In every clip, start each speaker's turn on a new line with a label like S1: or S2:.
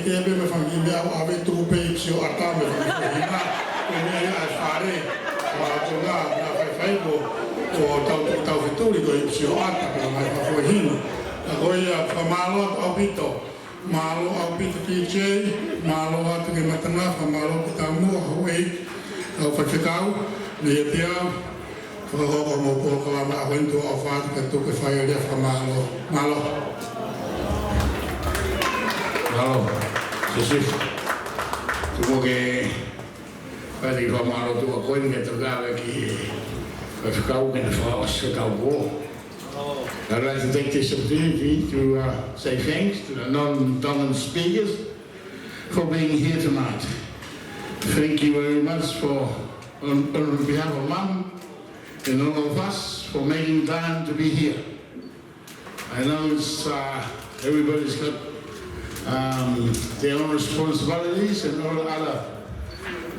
S1: ke be me fangi me ave tu pe psio ata me fangi na me a fare wa tonga na fai ko tau fituri ko psio ata na mai ko hin ko ia famalo au pito malo au pito TJ malo atu ke matanga famalo tamu hoi au fakau le pia ko mo ko ko ma aventu au fat ke tu ke fai le famalo malo
S2: Halo, Yesus. Tumo ke pari ko malo tu ko ni to ga ki kau kan fast kau go. I'd like to take this opportunity to say thanks to the non-dominant speakers for being here tonight. Thank you very much for, on behalf of Mum and all of us, for making time to be here. I know it's everybody's got their own responsibilities and all other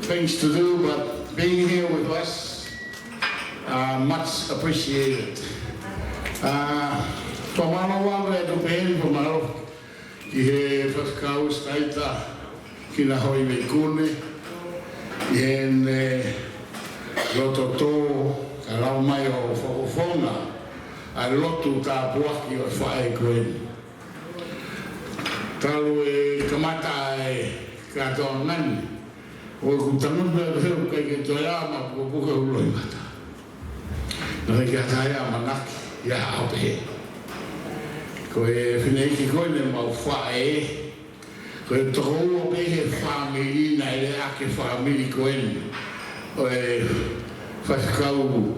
S2: things to do, but being here with us, much appreciated. Pamalo wale to pēni pamalo ki he whakau staita ki na hoi me kune i he loto tō ka lau mai o whakowhonga a lotu tā puaki o whae koeni. Talu e kamata e katoa ngani o e kutangun pēr heu kai ke toiama ko puka uloi mata. Nā ki ataya manaki ia ape ko e fineki ko le mau fae ko e toro be he family na ele ake family ko en o e fakau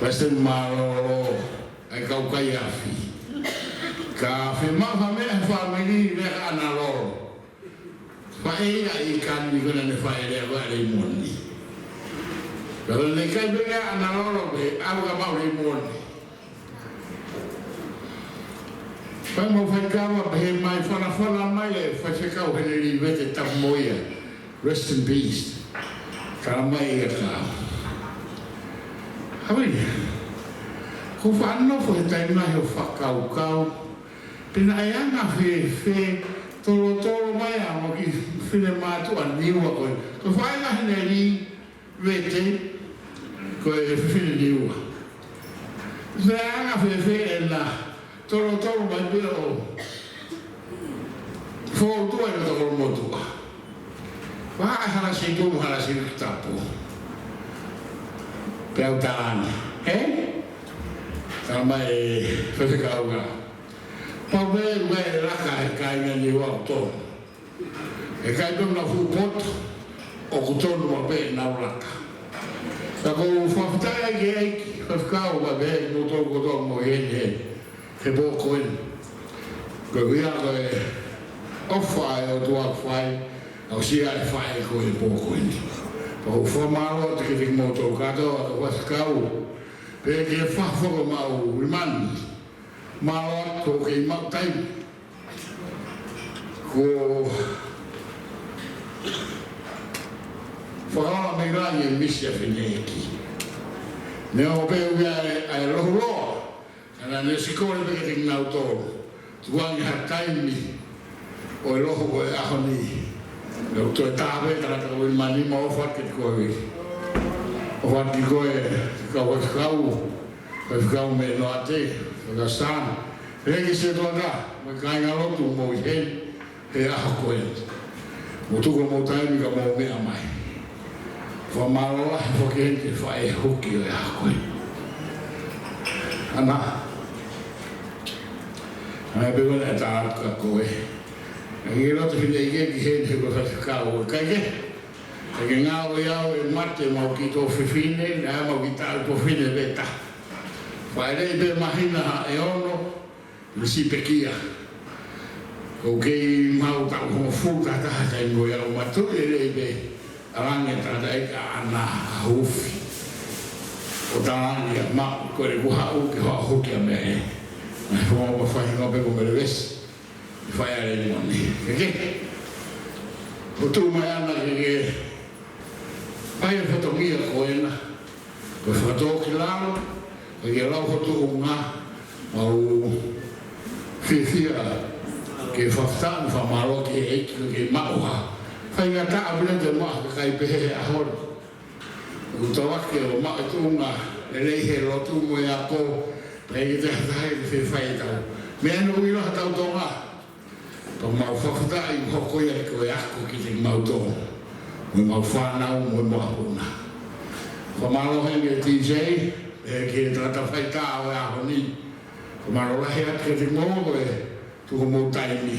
S2: wasen malo ai kau kai afi ka fe ma family le analo fae ai kan ni ko ne fae le va le moni pero le kai be analo be aga ma le moni. Pai mo fai kawa he mai whana mai e whai whakau he neri vete tamoia. Rest in peace. Ka mai e ka. Hawi. Ko whanofo he taimai o whakau kau. Pina e anga whe tolo mai a mo ki whine mātu a niua koe. Ko whainga he neri vete koe e whine niua. Pina e anga whe e na toro mai pia o fōtua i toko motua. Waha hala si tōmu hala si tapu. Peau tāna. He? Tā mai whewhikauga. Pau me raka e kainga ni wau tōnu. E kai tōnu na whupoto o kutonu ma pe na raka. Tā kou whawhitai ake eiki whewhikauga me no tōku tōku mo hene he bō koen. Ko wia ko e ofai o tua whai, au sia e whai ko e bō koen. Ko whamaro te ki mo tō katoa ka waskau, pe ke whawhoko mau rimani, mao ko ke mau taimi. Ko whakaola me rai e misi a whene eki. Neo pe wia e roho roa, ana ne sikore pe ke ngau tōru. Tuangi ha taimi o e roho ko e ahoni. Neu to e tāwe kara ka oi mani ma o whake te koe. O whake koe ka whakau. Whakau me no ate, whakastāna. Regi se toa me kāinga lotu mo i hen, he aho koe. Mo tuko mo taimi ka mo mea mai. Whamaroa he whakente whae hoki o e aho koe. Ana. Ai be wena ta ka koe. Ai roto fine ke ki he ko fa ka o ka ke. Ke nga o ya o mate mo ki to fine na mo ki ta to fine beta. Fa ele be mahina e ono ni si pekia. O ke mau ta ho fu ta ta ta ngo ya o matu ele be aranga ta da ka ana hufi. O ta ni ma ko re ku ha o ke ho ke me. Vamos fazer uma pergunta de vez. Vai ali moni. Ok? O tu mai ana que vai a fotografia coena. O fotógrafo lá, o que lá foto uma ao fifia ke whaftan whamaro ke eiki ke maua. Whai ngā taa pina te maa ka kai pehe a hon. Utawake o maa tunga e rei he rotu mo e a ko pei te hatai te whai tau. Me anu ilo ha tau tonga. Pa mau whakatai hoko ia ko e ako ki te mau tonga. Mo mau whanau mo mo hapuna. Whamaro henge TJ e ke tata whai tā o e aho ni. Whamaro lahi ake te mō e tuko mō taimi.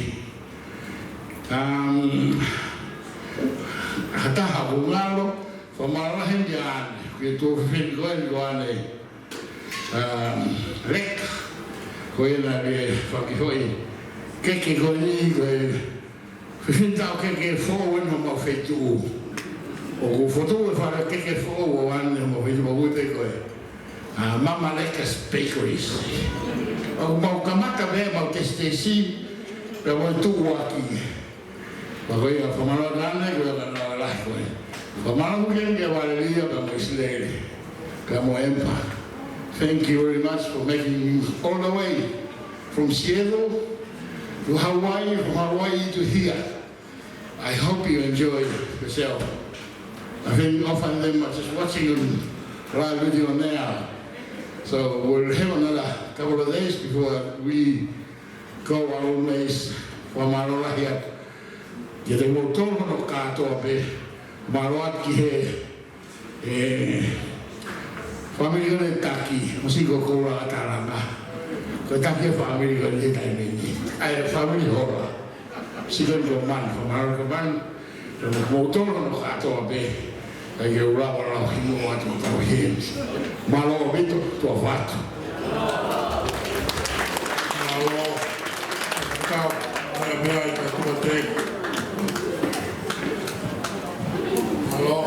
S2: Hataha o ngalo, whamaro henge ane. Ke tō whiwhini koe ni ko ane. Lek. Ko ena ke whakihoi. Keke koe ni koe. Whiwhini tau keke fōwen ho mau whetu. O ko foto e whara keke fō o ane mo whetu mo upe koe. Mama Lekas Bakeries. O mau kamata me mau testesi pe mo tu waki. Pa koe a whamaro nane koe ka na lai koe. Whamaro kenge wale lia ka mo islere. Ka mo empa. Thank you very much for making all the way from Seattle to Hawaii, from Hawaii to here. I hope you enjoy yourself. I think often them are just watching on live video now. So we'll have another couple of days before we go our own ways for Marola here. Yete mo tōno no kātoa pe Maroat ki he family gane taki, musiko kora ataranga. Ko taki family gane he taimeni. Ai family hora. Sikon ko man, ko Marola man. Mo tōno no kātoa pe. Ai ke ura wala himu atu tau hens. Malo bito tua watu.
S1: Malo, kau, mea i ka tua te. Malo.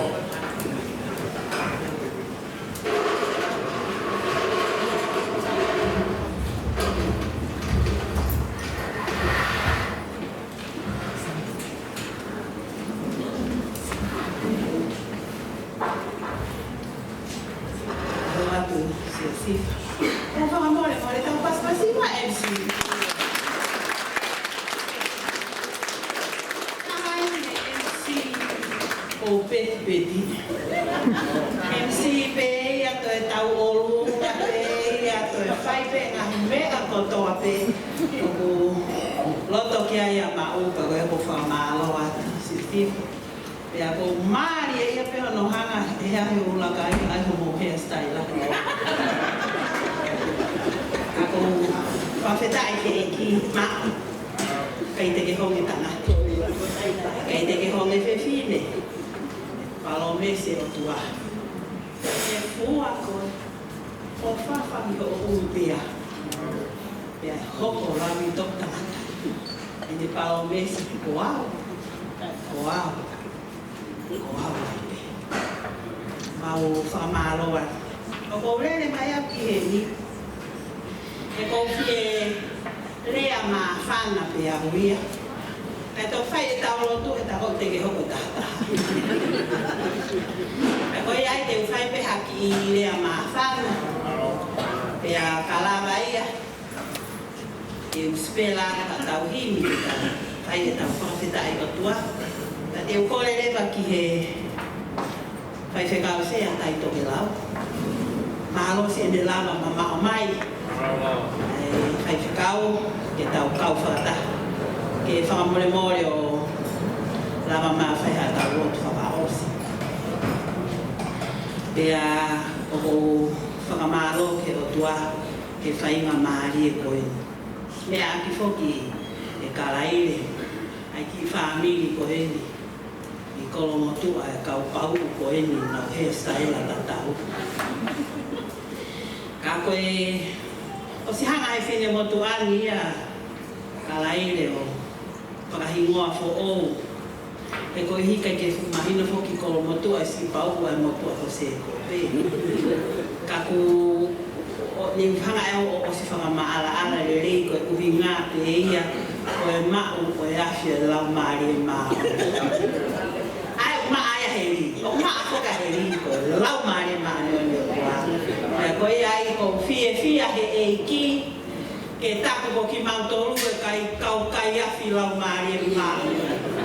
S3: ke taku ko ki mautolu e kai kau kai a filau mari e ngā.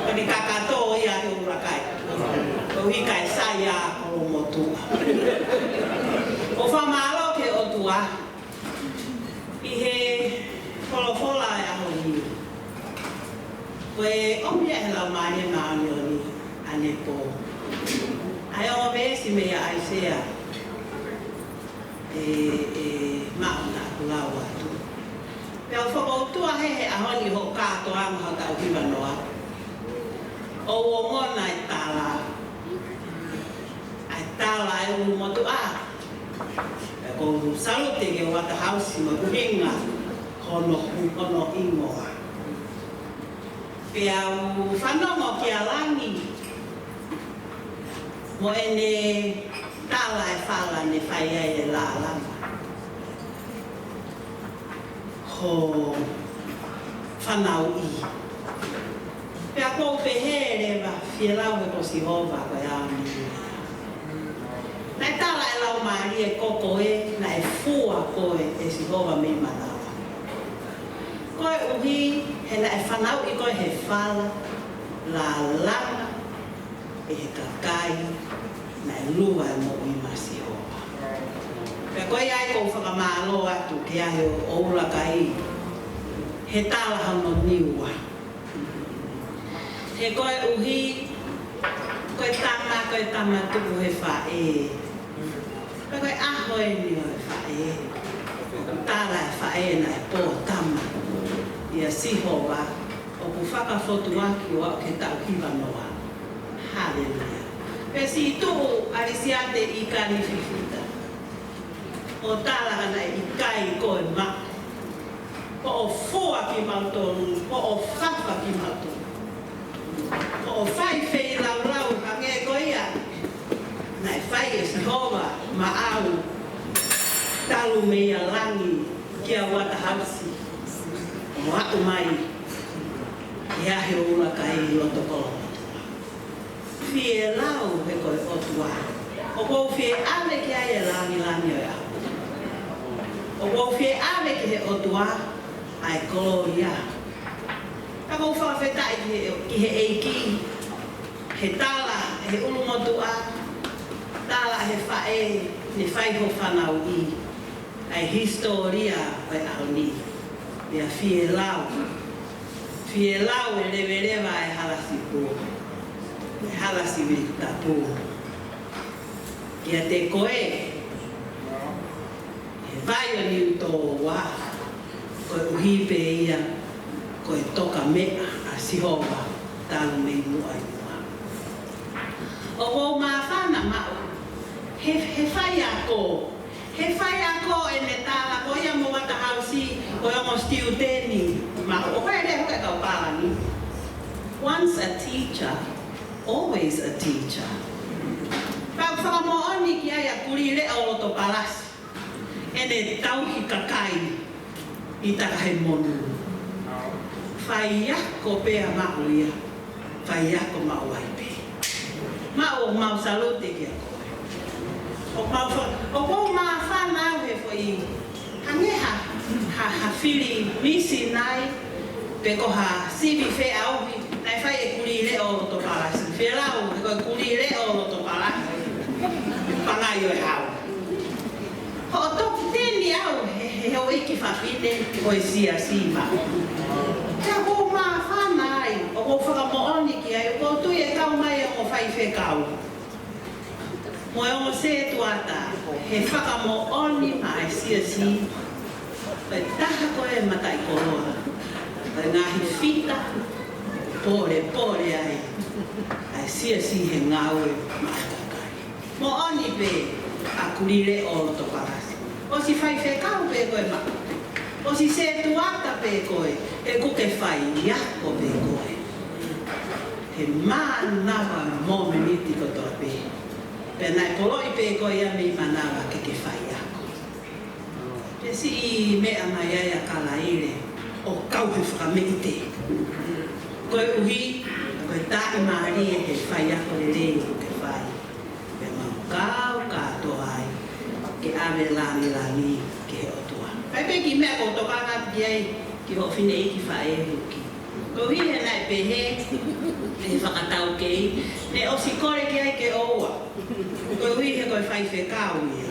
S3: Kani kakato ia he ura kai. Ko hi kai saya ko motua. O whamalo ke o tua. I he wholofola e aho hiu. Koe omi e lau mari e maoni o ni ane po. Ai o vesi me ia ai sea. Mauna kulau atu. Pea o whakautua he ahoni ho kāto ama hau tau hiwa noa. O ngona e tāla. Ai tāla e ulu motu a. E ko salute ke o wata hausi ma kuhinga kono ingoa. Pea u whanongo ki a langi. Mo ene tāla e whala ne whai e la lama. Ho whanau i. Pea kou pehere wa whielau e ko si hova koe aami. Nai tāla e lau maari e koko e, na e fua koe e si hova me manawa. Koe uhi, he na e whanau i koe he whala, la langa, e he kakai, na e lua e mo i masi hova. Pea koe ai kou whakamalo atu ke ahe o oula kai, he tāla hano niua. He koe uhi, koe tama tuku he whae. Koe aho e ni o he whae. Tāla e whae na e pō tama. Ia sihowa, o ku whakawhotu aki o au ke tau hiwa noa. Hallelujah. Pea si tuku arisiate i kani whiwhita. O tāla ana i kai koe ma. Po o fua ki mautonu, po o whaka ki mautonu. O whai whei lau ka nge koia. Nai whai e Sihova ma au talu mea langi ki a wata hausi. O atu mai i ahe ula ka i loto kolo. Fie lau he koe otua. O kou fie ave ki ai e langi o ia. O kou fie ave ki he otua ai kolo ia. Ka kou whawhetai ki he eiki, he tala, he ulu motua, tala he whae, ne whaiho whanau i, ai historia vai aoni, ia fie lau e lewerewa e halasi pō, e halasi wita pō. Kia te koe, he vai o ni uto wā, koe uhipe ia, koe toka mea a Sihova talu mei mua i mua. O wau mawhana mau, he whai ako e ne tāla ko ia mo wata hausi, ko ia mo stiu tēni mau. O koe re hoke kau pālani. Once a teacher, always a teacher. Pau whakamooni ki ai a kuri re o loto palasi, e ne tauhi kakai i taka he monu. Whai ako pēa mau ia, whai ako mau ai pē. Mau salute ki a koe. O kou maa whanau he whai, hangeha, ha whiri misi nai, pe ko ha sivi whē auhi, nai whai e kuri re o loto palasi. Whē lau, he koe kuri re o loto palasi. Pangai o e hau. Ho o toki tēni au, he hau iki whawhine, koe sia sima. Ka kou maa whanai, o kou whakamooni ki ai, o kou tui e kau mai o whai whē kau. Mo e o se tuata, he whakamooni ma ai sia si, pai taha koe matai koroa. Pai ngahi whita, pore ai, ai sia si he ngaue ma ai kakai. Mo oni pe, a kurire o loto parasi. O si whai whē kau pe koe ma. O si se tuata pe koe, e kuke whai iako pe koe. He mānawa momeniti kotoa pe. Pe nai poloi pe koe ia mei manawa ke whai iako. Pe si mea mai ai a kalaire, o kau he whakameite. Koe uhi, koe tae maari e he whai iako le rei kuke whai. Pe mau kau katoa ai, ke ave lani ke he otua. Ai pe ki mea ko toka ngā piai ki ho whine i ki whae huki. Ko hi he nai pehe, he whakatau kei, ne o si kore ki ai ke oua. Ko hi he koe whai whekau ia.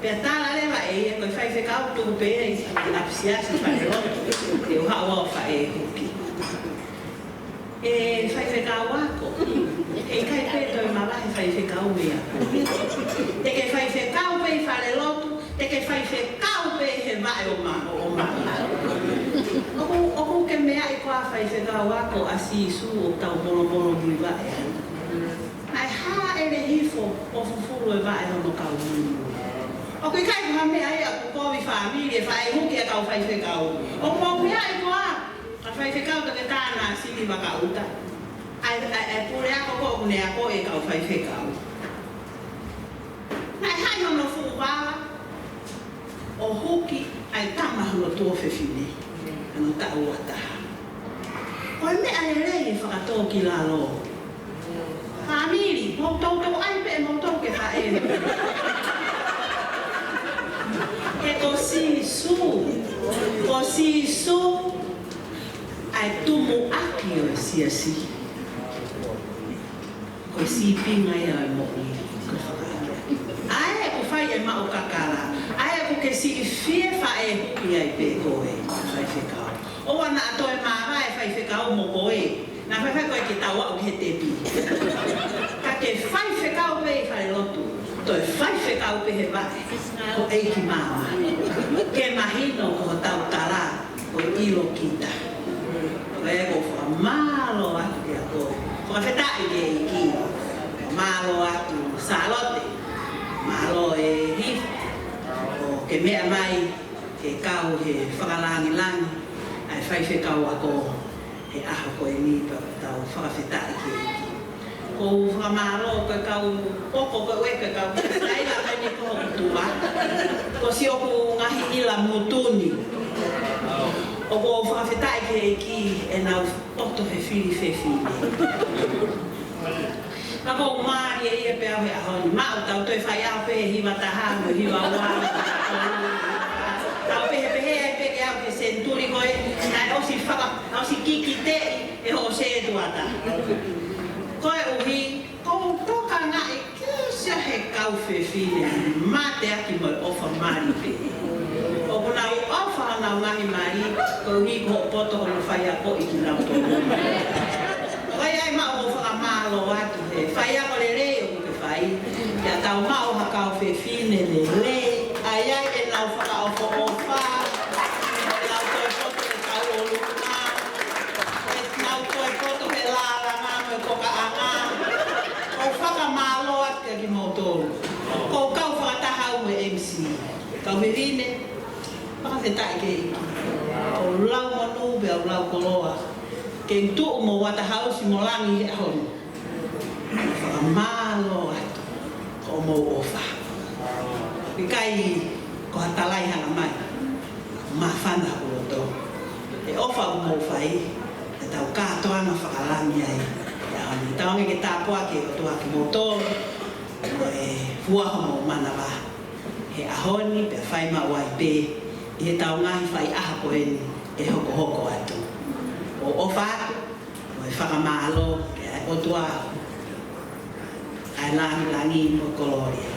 S3: Pea tāla lewa e koe whai whekau tuku pehe i apisiasi whae roto, te uha ua o whae huki. E whai whekau ako, e kai peto i mawahe whai whekau ia. Te ke whai whekau pe i whare lotu, te ke whai whekau pe he vae o ma. Oku ke mea i kua whai whekau ako a si su o tau bono bui vae. Ai ha e le hifo o fufuru e vae hono kau munu. Oku i kai kuha mea i a kukovi whaamilie whae huki a kau whai whekau. Oku mau mea i kua a whai whekau te tāna sili waka uta. Ai pure ako ko kune ako e kau whai whekau. Ai hai hono fuwala. O huki ai tamahu o tō whiwhine, ano ta ua taha. Koe mea le rei e whakatō ki la lo. Whamiri, mō tau ai pe mō tau ke whae. E ko si su, ai tumu aki o e si. Koe si pinga ia e mō ni. Ai e ko whai e mao kakara. Ai ko ke si fie whae huki ai pe koe, whai whekau. O wana ato e mawa e whai whekau mo koe, na whai koe ki taua o he te pi. Ka ke whai whekau pe i whare lotu, to e whai whekau pe he wae, o eiki mawa. Ke mahino ko tau tara, o ilo kita. O e ko wha malo atu ki a koe. Wha whetai ke eiki, malo atu salote, malo e hifu. Ke mea mai, ke kau he whakalangi, ai whai whekau ako, he aho koe ni tau whakawhetai ke iki. Ko whakamaro koe kau, poko koe ue koe kau, naila koe ni koho kutua. Ko si oku ngahi ila mutuni. O ko whakawhetai ke iki, e nau poto he whiri. Ka ko maari e ia pe au he ahoni. Mau tau toi whai au pe he hiwa taha, mo hiwa wā. Tau pe he pehe ai pe ke au ke senturi koe, nai osi kiki te e ho se tuata. Koe uhi, ko toka ngā e kēsia he kau whiwhine, mate aki moi ofa maari pe. O kuna i ofa nau ngahi maari, ko uhi ko poto hono whai ako i ki nau tō. Wai ai mao o whakamalo atu he. Whai ako le rei o ke whai. Ia tau mao hakau whiwhine le rei. Ai e nau whakaofo o wha. E nau toi poto e tau o luna. E nau toi poto he lāranga me koka anga. O whakamalo atu ke ki motoro. Ko kau whakatahau me MC. Kau whiwhine. Whakawhetai ke iki. O lau manu be au lau koloa. Ke tu mo wata hausi mo langi he hon. Whakamalo atu, ko mo ofa. Pikai ko hatalai hana mai, mawhana o to. E ofa mo whai, e tau katoa na whakalangi ai. Ia honi, taonge ke tāpua ke o tua ki motor, e fuaho mo mana wa. He ahoni, pe whai ma wai pe, i he tau ngahi whai aha ko eni, e hoko atu. O ofa atu, o e whakamalo, o tua ai langi mo koloria.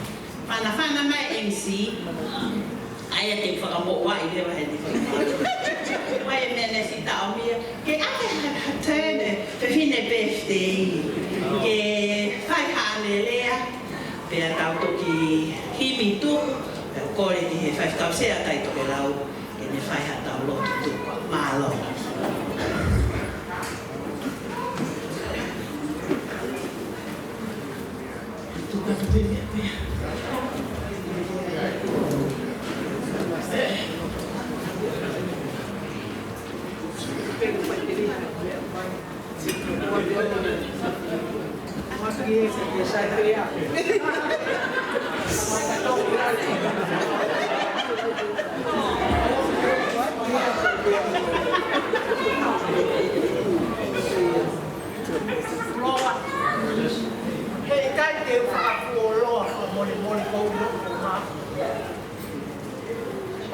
S3: Whana mai MC, ai a te whakamoa i rewa he te whakamalo. Wai e mene si tau mia, ke ake hatene, te whine birthday, ke whai hane lea, pēr tau toki himi tuku, pēr kore ki he whai tau sea tai toke lau, ke ne whai hatau lotu tuku, malo.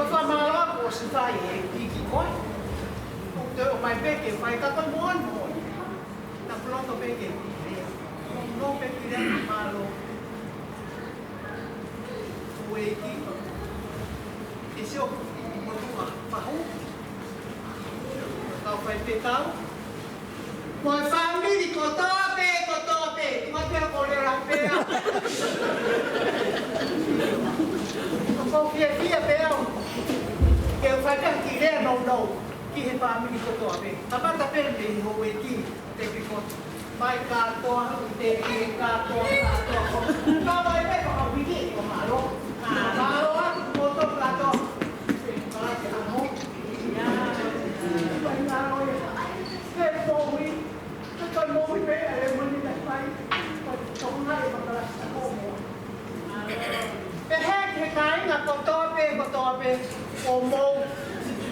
S4: Ko fa mala ko si fa e ki ko. Ko te o mai pe ke fai ka ko mon mo. Na pronto pe ke. No pe ki le malo. Ue ki. E se o mo tu fa hu. Ka fai pe tau. Mo family ko to pe. Mo te ko le la pe. Ko fia peo que eu faria que ele não que repara me que tô bem a parte perde o aqui tem que vai cá tô tem que cá tô não vai ver para o vídeo como malo moto plato para que não ya vai lá olha que foi que não me vê ele muito vai então não é para como pe he kai na kotope o mo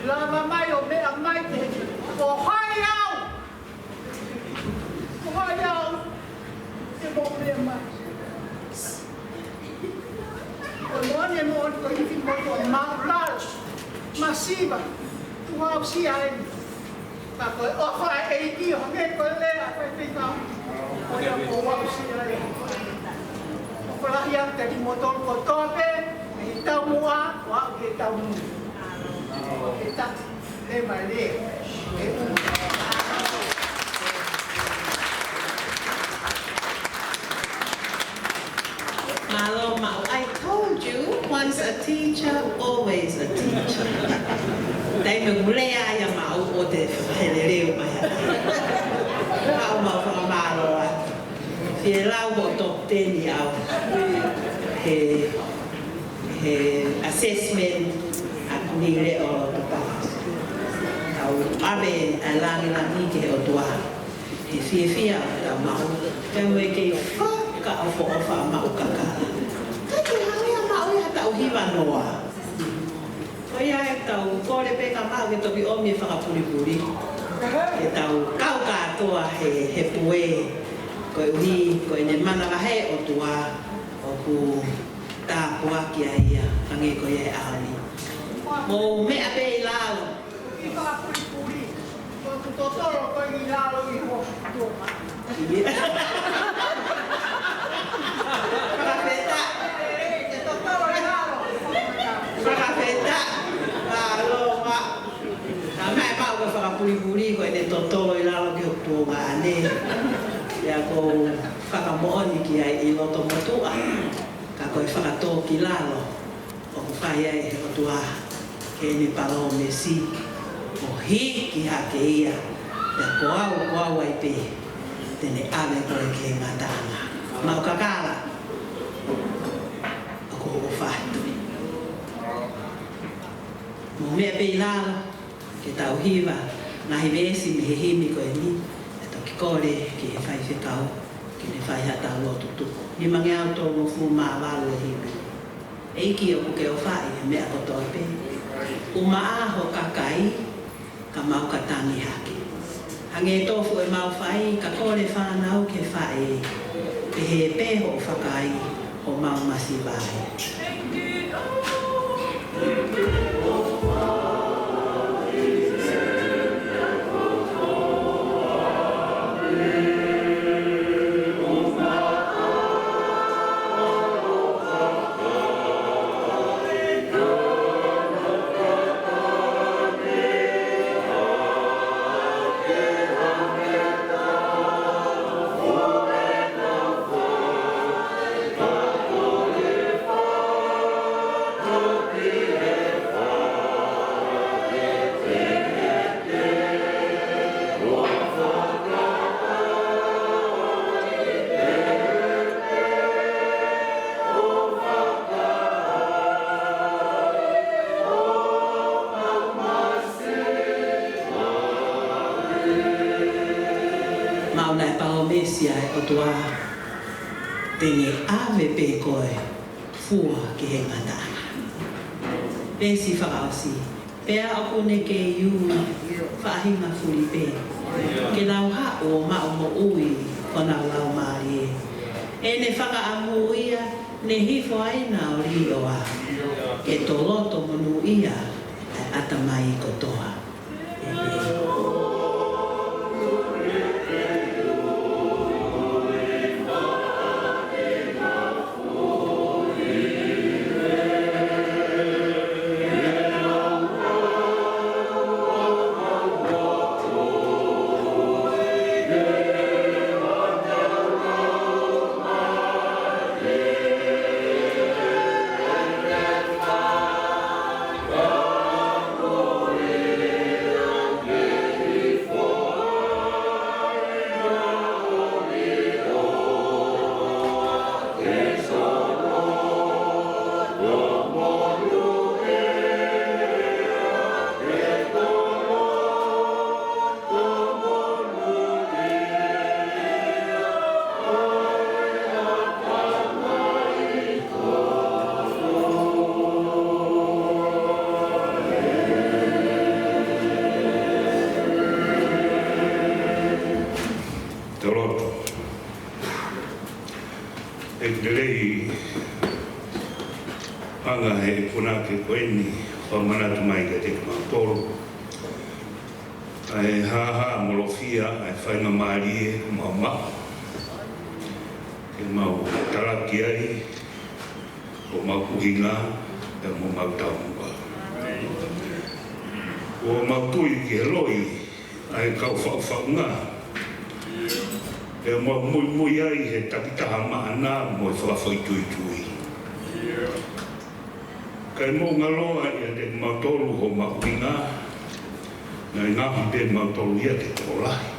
S4: la mai o me a mai te o hai au se mo me mai o no mo ko i fin mo ma large massiva tu au si ai ta ko o fai e ki o me ko le a fai te ka o ya ko au si ai Kalau yang tadi motor kotor pe, kita mua, wah kita mu, kita balik.
S3: Malo, I told you, once a teacher, always a teacher. Dai me mulai ayam mau ode helele maya. Kau mau sama malo ah. Lau bộ tập tên nhau assessment at nile o topa au abe alangi ke o tua fia ta mau ka we ke fa ka o fa mau ka mau ya ta o hiva noa o ya ta o ko le pe ka mau ke to bi o mi fa puri e ta o ka toa he pue ko ne mana he o tua o ku ta pua ki ai ange ko ye ali mo me ape lao
S4: I fa puri ko to ko i lao i ho to
S3: Perfetta perfetta allora a me pa fa puri ko ne to i lao ki o tua ne ya ko whakamooni ki ai I loto motua ka koe whakatō ki lalo o ku whai ai he otua ke ni palo mesi o hi ki hake ia ya ko au ai pe tene ave koe ke ngatanga mau kakala o ko o whatu mo mea pe lalo ke tau hiwa ngahi vesi me he himi koe ni kore ki he whai whetau, ki he whai hata lotu tuku. Ni mange au tō mo fu maa walu e hiwi. Eiki o kuke o whai he mea koto pe. U maa ho kakai, ka mau ka tangi hake. Hange tofu e mau whai, ka kore whanau ke whai. Pe he peho o whakai, o mau masi vai. Mesia o tua tene ave pe koe fua ke he ngatana. Pesi whakausi, pea ako ne ke iu whahinga furi pe. Ke lau hao ma o mo ui kona lau maari e. E ne whakaamu ia nehi foai na ori oa ke toloto manu ia atamai kotoa.
S5: Anga he puna ke koeni o mana tu mai ke te tolo. Ai ha molofia ai fai na mari e mama. Ke mau taraki ai o mau kuhinga e mo mau taunga. O mau tui ke loi ai kau whaunga. E mau mui ai he takitaha maana mo e whawhoi tui. Kai mo ngaloa ia te mautolu ho mauinga, nai ngahi pe mautolu ia te tolahi.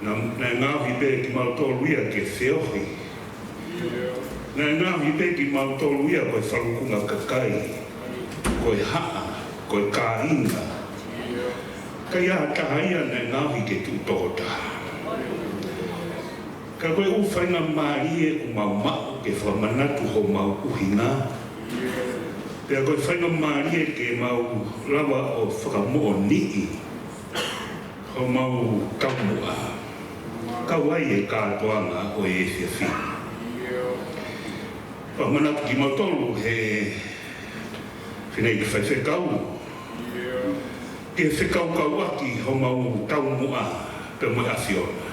S5: Nai ngahi pe ki mautolu ia ke whiohi. Nai ngahi pe ki mautolu ia koe whalukunga kakai, koe haa, koe kāinga. Kai aha taha ia nai ngahi ke tūtota. Ka koe uwhainga marie o mau mau ke whamanatu ho mau uhinga. Pea koe whainga marie ke mau rawa o whakamo'o ni'i. Ho mau kaumua. Kawai e kātoanga o e whiawhi. Whamanatu ki mau tolu he whinei ki whaiwhekau. Ke whekau kauaki ho mau kaumua pe mo awhiona.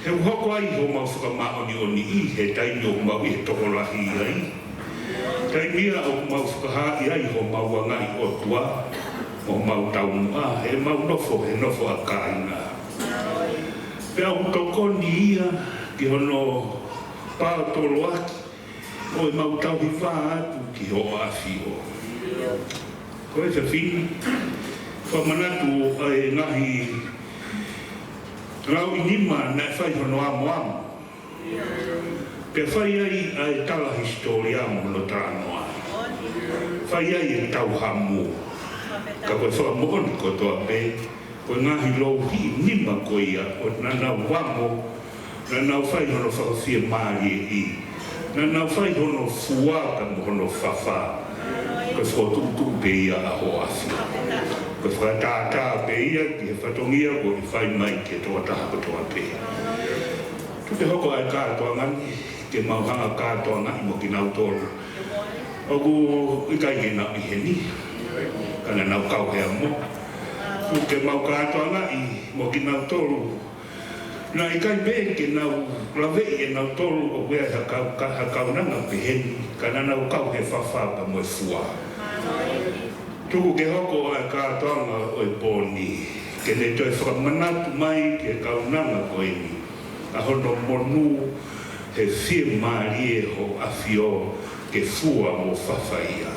S5: He hoko ai ho mau whakamaoni o ni'i he taini o mau i he tokolahi ai. Kai mia o mau whakaha'i ai ho mau angai o tua, o mau taunga, he mau nofo, he nofo a kāinga. Pea o tokoni ia, ki hono pāo tolo aki, o e mau tauhi whā atu ki ho awhio. Ko e whiwhini, whamanatu ai ngahi rau inima na whai hono amo. Pe whai ai ai tala historia mo no tranoa. Whai ai e tau hamu. Ka koe whakamooni ko toa pe, koe ngahi louhi nima koe ia, o nanau wamo, nanau whai hono whakawhia maari e i. Nanau whai hono fuaka mo hono whawha. Koe whotutu pe ia a ho awhi. Koe whakatata pe ia ki he whatongia ko i whai mai ke toa taha ko toa pe. Tupe hoko ai kātoa ngani, ke mau hanga kātoa ngani mo ki nau tolu. Oku ikai ke nau i heni, kana nau kau hea mo. Tupe mau kātoa ngani mo ki nau tolu. Na ikai pe ke nau lavei e nau tolu o wea hakau nanga pe heni, kana nau kau he whawhapa mo e fua. Tuku ke hoko ai kātoa ngā o e pōni, ke ne toi whakamanatu mai ke kaunanga ko eni. A hono monu he whia marie ho awhio ke fua mo whawhaia.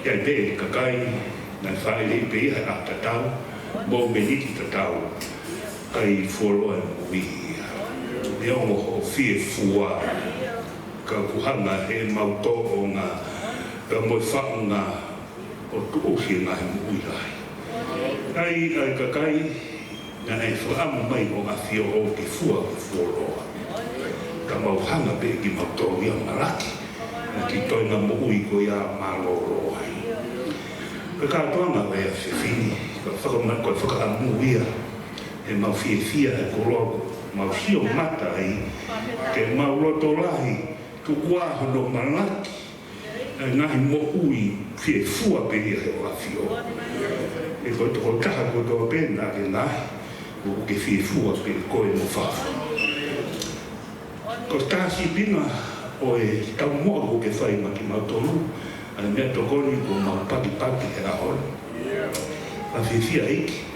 S5: Iai pe kakai na whaere pe iha a tatau, mo meniti tatau, kai fuoloa mo wihia. E ongo ho whia fua, ka kuhanga he mauto o ngā, ka mo whaunga o tuuhi ngā he mo uirai. Ai kakai, na e whaamu mai o awhio o ke fua ke fuoroa. Ka mau hanga pe ki mau tōru ia maraki, na ki toinga mo ui ko ia maloro ai. Ka kātoanga wea whiwhini, ka whakaamu ia, e mau whiawhia e kororo mau sio mata ai ke mau loto lahi tu ua hono malaki ngahi mo ui fie fua pe ia he o afio e ko to kaha ko to pena ke ngahi o ke fie fua pe koe mo fafa ko tasi pina o e tau mo o ke fai ma ki mau tolu ana mea tokoni ko mau paki he ahora a fia iki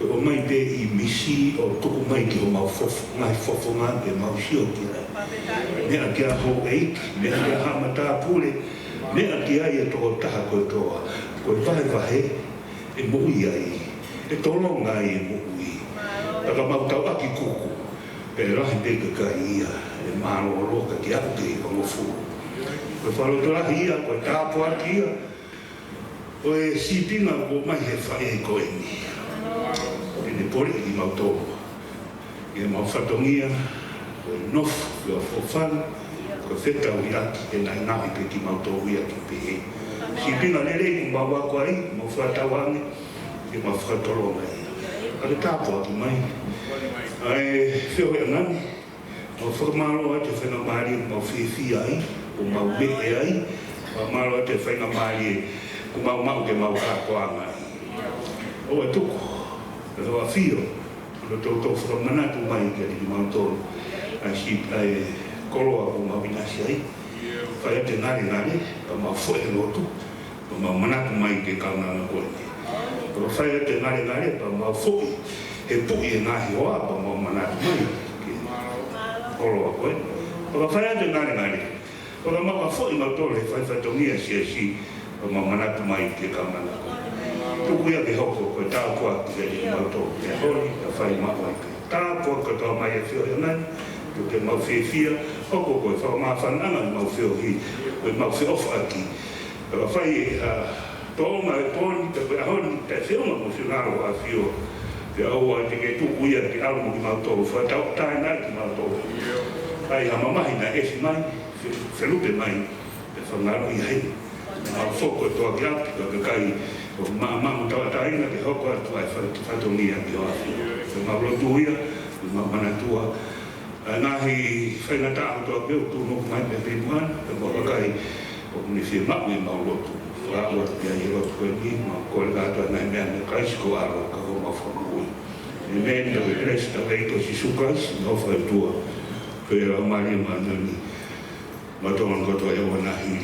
S5: o mai pe i misi o tuku mai ki o mau fofo ngai fofo ngā ke mau sio ki rai mea ki a ho eiki mea ki a hamata pule mea ki a ia toko taha koe toa koe vahe e mo ui ai e tolonga ai e mo ui taka mau tau aki kuku pe rahi pe ka ia e mahalo roka ki aku ke i pangofu koe whalo torahi ia koe tāpo aki ia o e sipinga o mai he whae e koe ni ne pori i mau tōpua. I mau whatongia, koe nofu, koe whofana, koe whetau i aki, e nai nahi pe ki mau tōpua i aki pe he. Si pinga nere i mau wako ai, mau whatawange, e mau whatoronga i. Ake tāpua ki mai. Ai, whio hea ngani, mau whakamaro a te whenga maari, mau whiwhi ai, o mau mehe ai, mau maro a te whenga maari, o mau ke mau kākoanga ai. O e tuku. Pero a fio, no to from manatu mai ke di mountain, ai koloa ko ma binasi ai. Fai te ngare, pa ma foi lotu, pa ma manatu mai ke kauna na ko. Pero fai te ngare, pa ma foi e pui na hioa pa ma manatu mai ke koloa ko. Pero fai te ngare. Pero ma foi ma tole fai tongia si pa ma manatu mai ke kauna na ko. Tuku ia ke hoko koe tāpua ki e mau tō ke hori, ka whai mau ai ke tāpua ko tō mai e whio e nai, tu ke mau whiwhia, hoko koe whao maa whananga i mau whio hi, koe mau whio ofa aki. Ka whai tōnga e pōni, ka koe ahoni, te whionga mo whionaro a whio, ke aua te ke tuku ia ki alumu ki mau tō, whai tau tae nai ki mau tō. Ai hamamahi na esi mai, whelupe mai, e whangaro i hei. Mau whoko tō ki api, ka kai, o mama tawa tainga ke hoko atu ai whatongia ki o afi. Ke maulotu ia, ke manatua. Nahi whainga tāhu toa peo tūnoku mai pe penuan, ke wakakai o muni whia mau i maulotu. Whaua ki ai rotu koe ni, mau kore kātua nai mea me kaisiko aro ka ho mau whanui. E mea tawe kresi tawe ito si sukais, no whai tua. Koe rau mari manani, matongan kotoa ewa nahi